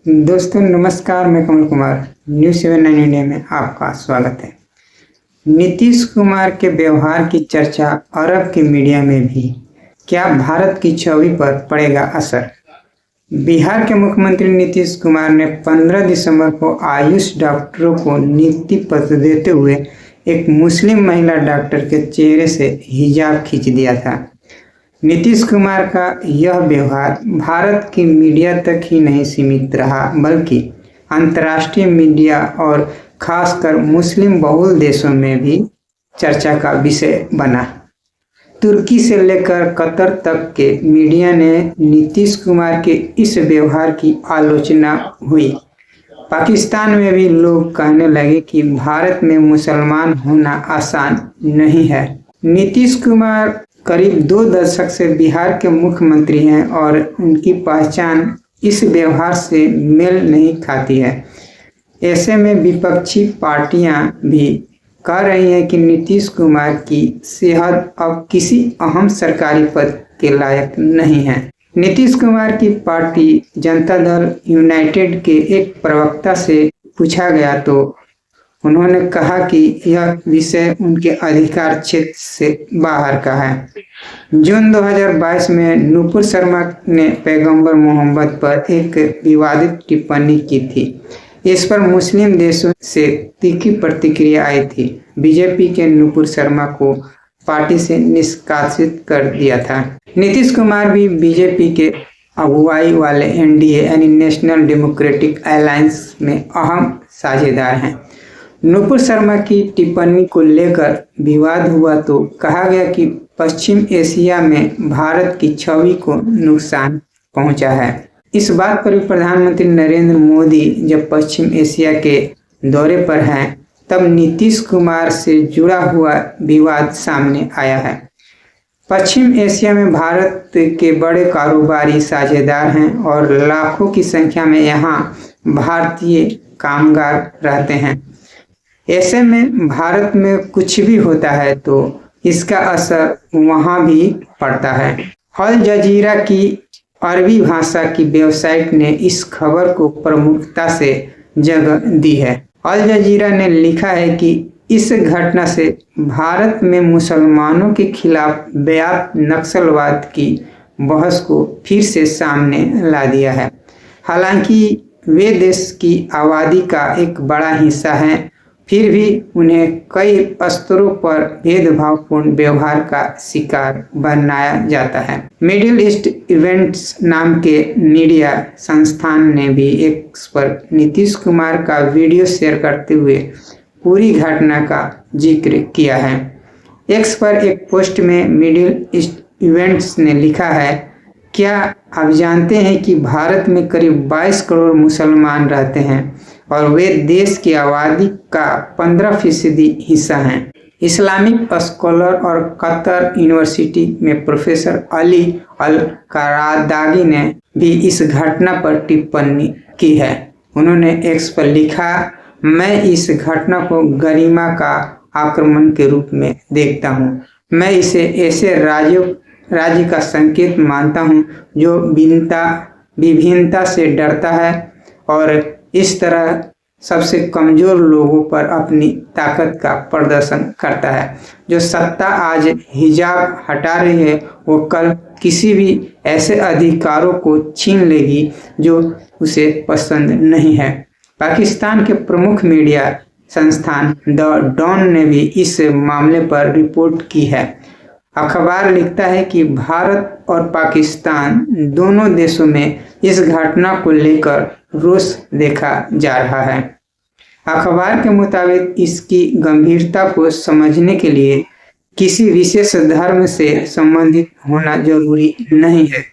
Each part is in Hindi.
दोस्तों नमस्कार, मैं कमल कुमार न्यूज़ 7 इंडिया में आपका स्वागत है। नीतीश कुमार के व्यवहार की चर्चा अरब की मीडिया में भी। क्या भारत की छवि पर पड़ेगा असर? बिहार के मुख्यमंत्री नीतीश कुमार ने 15 दिसंबर को आयुष डॉक्टरों को नियुक्ति पत्र देते हुए एक मुस्लिम महिला डॉक्टर के चेहरे से हिजाब खींच दिया था। नीतीश कुमार का यह व्यवहार भारत की मीडिया तक ही नहीं सीमित रहा, बल्कि अंतर्राष्ट्रीय मीडिया और खासकर मुस्लिम बहुल देशों में भी चर्चा का विषय बना। तुर्की से लेकर कतर तक के मीडिया ने नीतीश कुमार के इस व्यवहार की आलोचना हुई। पाकिस्तान में भी लोग कहने लगे कि भारत में मुसलमान होना आसान नहीं है। नीतीश कुमार करीब 2 दशक से बिहार के मुख्यमंत्री हैं और उनकी पहचान इस व्यवहार से मेल नहीं खाती है। ऐसे में विपक्षी पार्टियां भी कह रही हैं कि नीतीश कुमार की सेहत अब किसी अहम सरकारी पद के लायक नहीं है। नीतीश कुमार की पार्टी जनता दल यूनाइटेड के एक प्रवक्ता से पूछा गया तो उन्होंने कहा कि यह विषय उनके अधिकार क्षेत्र से बाहर का है। जून 2022 में नुपुर शर्मा ने पैगंबर मोहम्मद पर एक विवादित टिप्पणी की थी। इस पर मुस्लिम देशों से तीखी प्रतिक्रिया आई थी। बीजेपी के नुपुर शर्मा को पार्टी से निष्कासित कर दिया था। नीतीश कुमार भी बीजेपी के अगुवाई वाले एनडीए यानी नेशनल डेमोक्रेटिक अलायंस में अहम साझेदार हैं। नुपुर शर्मा की टिप्पणी को लेकर विवाद हुआ तो कहा गया कि पश्चिम एशिया में भारत की छवि को नुकसान पहुंचा है। इस बात पर भी प्रधानमंत्री नरेंद्र मोदी जब पश्चिम एशिया के दौरे पर हैं, तब नीतीश कुमार से जुड़ा हुआ विवाद सामने आया है। पश्चिम एशिया में भारत के बड़े कारोबारी साझेदार हैं और लाखों की संख्या में यहाँ भारतीय कामगार रहते हैं। ऐसे में भारत में कुछ भी होता है तो इसका असर वहाँ भी पड़ता है। अल जजीरा की अरबी भाषा की वेबसाइट ने इस खबर को प्रमुखता से जगह दी है। अल जजीरा ने लिखा है कि इस घटना से भारत में मुसलमानों के खिलाफ व्याप्त नक्सलवाद की बहस को फिर से सामने ला दिया है। हालांकि वे देश की आबादी का एक बड़ा हिस्सा हैं, फिर भी उन्हें कई स्तरों पर भेदभावपूर्ण व्यवहार का शिकार बनाया जाता है। मिडिल ईस्ट इवेंट्स नाम के मीडिया संस्थान ने भी एक्स पर नीतीश कुमार का वीडियो शेयर करते हुए पूरी घटना का जिक्र किया है। एक्स पर एक पोस्ट में मिडिल ईस्ट इवेंट्स ने लिखा है, क्या आप जानते हैं कि भारत में करीब 22 करोड़ मुसलमान रहते हैं और वे देश की आबादी का 15% हिस्सा हैं। इस्लामिक स्कॉलर और कतर यूनिवर्सिटी में प्रोफेसर अली अल करादागी ने भी इस घटना पर टिप्पणी की है। उन्होंने एक्स पर लिखा, मैं इस घटना को गरिमा का आक्रमण के रूप में देखता हूँ। मैं इसे ऐसे राज्य का संकेत मानता हूँ जो विभिन्नता से डरता है और इस तरह सबसे कमजोर लोगों पर अपनी ताकत का प्रदर्शन करता है। जो सत्ता आज हिजाब हटा रही है वो कल किसी भी ऐसे अधिकारों को छीन लेगी जो उसे पसंद नहीं है। पाकिस्तान के प्रमुख मीडिया संस्थान द डॉन ने भी इस मामले पर रिपोर्ट की है। अखबार लिखता है कि भारत और पाकिस्तान दोनों देशों में इस घटना को लेकर रोष देखा जा रहा है। अखबार के मुताबिक इसकी गंभीरता को समझने के लिए किसी विशेष धर्म से संबंधित होना जरूरी नहीं है।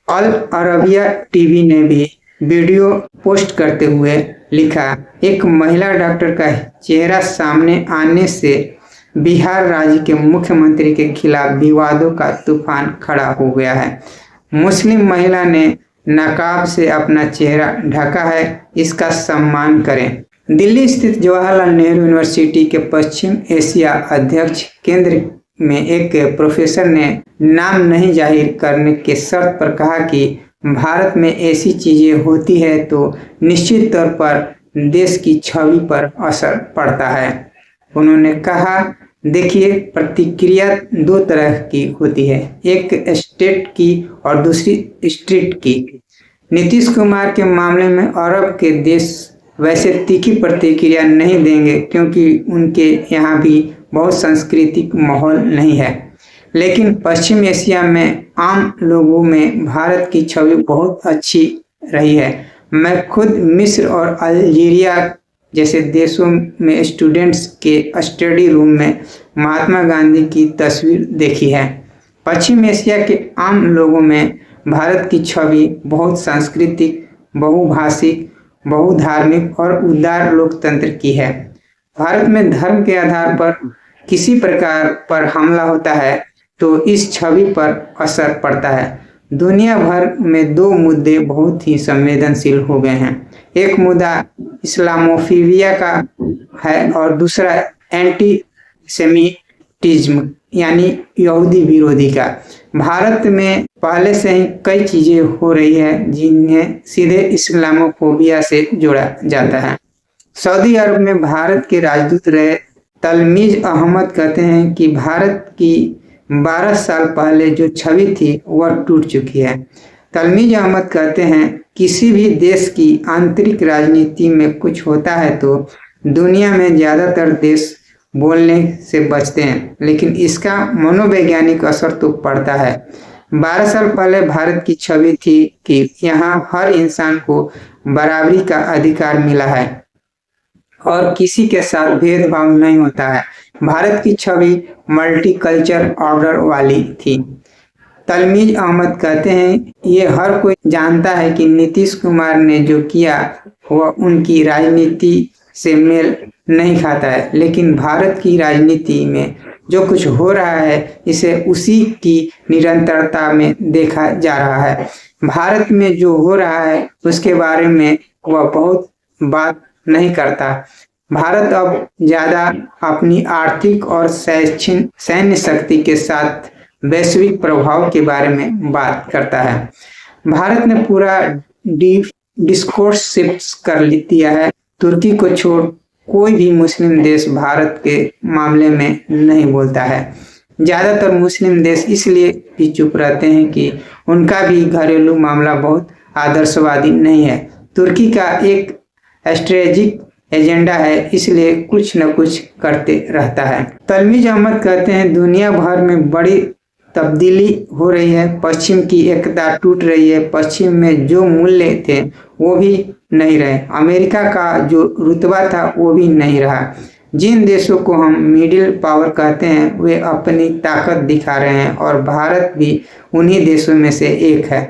अल अरबिया टीवी ने भी वीडियो पोस्ट करते हुए लिखा, एक महिला डॉक्टर का चेहरा सामने आने से बिहार राज्य के मुख्यमंत्री के खिलाफ विवादों का तूफान खड़ा हो गया है। मुस्लिम महिला ने नकाब से अपना चेहरा ढका है, इसका सम्मान करें। दिल्ली स्थित जवाहरलाल नेहरू यूनिवर्सिटी के पश्चिम एशिया अध्यक्ष केंद्र में एक प्रोफेसर ने नाम नहीं जाहिर करने के शर्त पर कहा कि भारत में ऐसी चीजें होती है तो निश्चित तौर पर देश की छवि पर असर पड़ता है। उन्होंने कहा, देखिए, प्रतिक्रिया दो तरह की होती है, एक स्टेट की और दूसरी स्ट्रीट की। नीतीश कुमार के मामले में अरब के देश वैसे तीखी प्रतिक्रिया नहीं देंगे क्योंकि उनके यहाँ भी बहुत सांस्कृतिक माहौल नहीं है, लेकिन पश्चिम एशिया में आम लोगों में भारत की छवि बहुत अच्छी रही है। मैं खुद मिस्र और अल्जीरिया जैसे देशों में स्टूडेंट्स के स्टडी रूम में महात्मा गांधी की तस्वीर देखी है। पश्चिम एशिया के आम लोगों में भारत की छवि बहुत सांस्कृतिक, बहुभाषिक, बहुधार्मिक और उदार लोकतंत्र की है। भारत में धर्म के आधार पर किसी प्रकार पर हमला होता है तो इस छवि पर असर पड़ता है। दुनिया भर में दो मुद्दे बहुत ही संवेदनशील हो गए हैं। एक मुद्दा इस्लामोफोबिया का है और दूसरा एंटी सेमिटिज्म यानी यहूदी विरोधी का। भारत में पहले से ही कई चीजें हो रही है जिन्हें सीधे इस्लामोफोबिया से जोड़ा जाता है। सऊदी अरब में भारत के राजदूत रहे तलमीज अहमद कहते हैं कि भारत की 12 साल पहले जो छवि थी वह टूट चुकी है। तलमीज अहमद कहते हैं, किसी भी देश की आंतरिक राजनीति में कुछ होता है तो दुनिया में ज़्यादातर देश बोलने से बचते हैं, लेकिन इसका मनोवैज्ञानिक असर तो पड़ता है। 12 साल पहले भारत की छवि थी कि यहाँ हर इंसान को बराबरी का अधिकार मिला है और किसी के साथ भेदभाव नहीं होता है। भारत की छवि मल्टीकल्चर ऑर्डर वाली थी। तलमीज अहमद कहते हैं, ये हर कोई जानता है कि नीतीश कुमार ने जो किया वह उनकी राजनीति से मेल नहीं खाता है, लेकिन भारत की राजनीति में जो कुछ हो रहा है इसे उसी की निरंतरता में देखा जा रहा है। भारत में जो हो रहा है उसके बारे में वह बहुत बात नहीं करता। भारत अब ज्यादा अपनी आर्थिक और सैन्य शक्ति के साथ वैश्विक प्रभाव के बारे में बात करता है। भारत ने पूरा डिस्कोर्स शिफ्ट कर दिया है। तुर्की को छोड़ कोई भी मुस्लिम देश भारत के मामले में नहीं बोलता है। ज्यादातर मुस्लिम देश इसलिए भी चुप रहते हैं कि उनका भी घरेलू मामला बहुत आदर्शवादी नहीं है। तुर्की का एक स्ट्रेटेजिक एजेंडा है, इसलिए कुछ न कुछ करते रहता है। तलमीज अहमद कहते हैं, दुनिया भर में बड़ी तब्दीली हो रही है। पश्चिम की एकता टूट रही है। पश्चिम में जो मूल्य थे वो भी नहीं रहे। अमेरिका का जो रुतबा था वो भी नहीं रहा। जिन देशों को हम मिडिल पावर कहते हैं वे अपनी ताकत दिखा रहे हैं और भारत भी उन्हीं देशों में से एक है।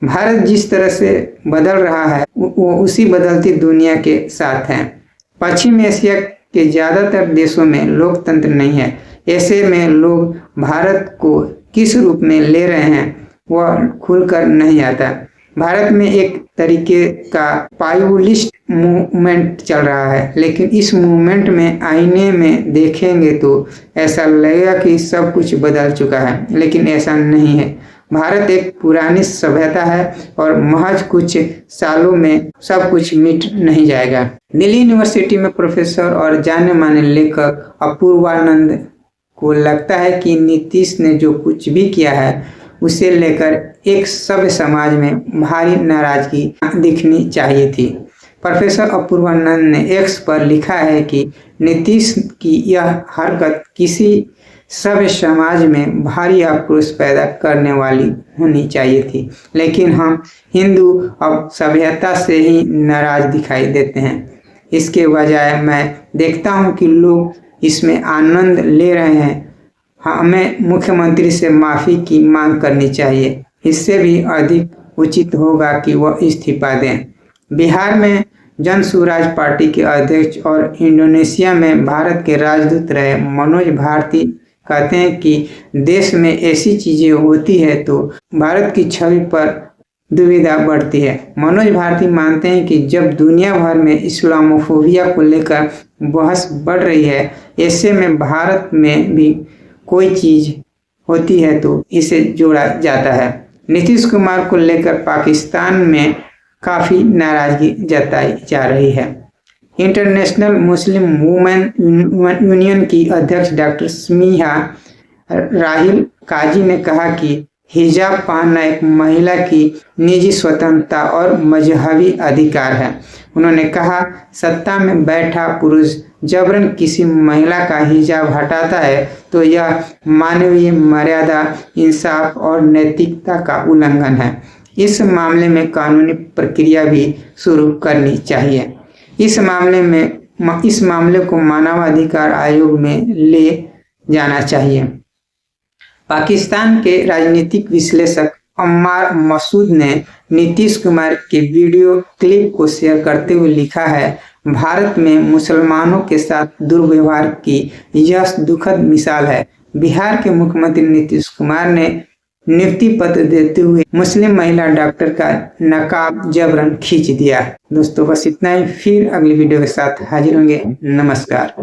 भारत जिस तरह से बदल रहा है वो उसी बदलती दुनिया के साथ है। पश्चिम एशिया के ज़्यादातर देशों में लोकतंत्र नहीं है। ऐसे में लोग भारत को किस रूप में ले रहे हैं वह खुलकर नहीं आता। भारत में एक तरीके का पॉपुलिस्ट मूवमेंट चल रहा है, लेकिन इस मूवमेंट में आईने में देखेंगे तो ऐसा लगेगा कि सब कुछ बदल चुका है, लेकिन ऐसा नहीं है। भारत एक पुरानी सभ्यता है और महज कुछ सालों में सब कुछ मिट नहीं जाएगा। दिल्ली यूनिवर्सिटी में प्रोफेसर और जाने माने लेखक अपूर्वानंद को लगता है कि नीतीश ने जो कुछ भी किया है उसे लेकर एक सभ्य समाज में भारी नाराजगी दिखनी चाहिए थी। प्रोफेसर अपूर्वानंद ने एक्स पर लिखा है कि नीतीश की यह हरकत किसी सभ्य समाज में भारी आक्रोश पैदा करने वाली होनी चाहिए थी, लेकिन हम हिंदू अब सभ्यता से ही नाराज दिखाई देते हैं। इसके बजाय मैं देखता हूं कि लोग इसमें आनंद ले रहे हैं। हमें मुख्यमंत्री से माफ़ी की मांग करनी चाहिए। इससे भी अधिक उचित होगा कि वह इस्तीफा दें। बिहार में जन स्वराज पार्टी के अध्यक्ष और इंडोनेशिया में भारत के राजदूत रहे मनोज भारती कहते हैं कि देश में ऐसी चीज़ें होती है तो भारत की छवि पर दुविधा बढ़ती है। मनोज भारती मानते हैं कि जब दुनिया भर में इस्लामोफोबिया को लेकर बहस बढ़ रही है, ऐसे में भारत में भी कोई चीज़ होती है तो इसे जोड़ा जाता है। नीतीश कुमार को लेकर पाकिस्तान में काफ़ी नाराजगी जताई जा रही है। इंटरनेशनल मुस्लिम वुमेन यूनियन की अध्यक्ष डॉक्टर स्मीहा राहिल काजी ने कहा कि हिजाब पहनना एक महिला की निजी स्वतंत्रता और मजहबी अधिकार है। उन्होंने कहा, सत्ता में बैठा पुरुष जबरन किसी महिला का हिजाब हटाता है तो यह मानवीय मर्यादा, इंसाफ और नैतिकता का उल्लंघन है। इस मामले में कानूनी प्रक्रिया भी शुरू करनी चाहिए। इस मामले को मानवाधिकार आयोग में ले जाना चाहिए। पाकिस्तान के राजनीतिक विश्लेषक अम्मार मसूद ने नीतीश कुमार के वीडियो क्लिप को शेयर करते हुए लिखा है, भारत में मुसलमानों के साथ दुर्व्यवहार की यह दुखद मिसाल है। बिहार के मुख्यमंत्री नीतीश कुमार ने नियुक्ति पत्र देते हुए मुस्लिम महिला डॉक्टर का नकाब जबरन खींच दिया। दोस्तों बस इतना ही, फिर अगली वीडियो के साथ हाजिर होंगे। नमस्कार।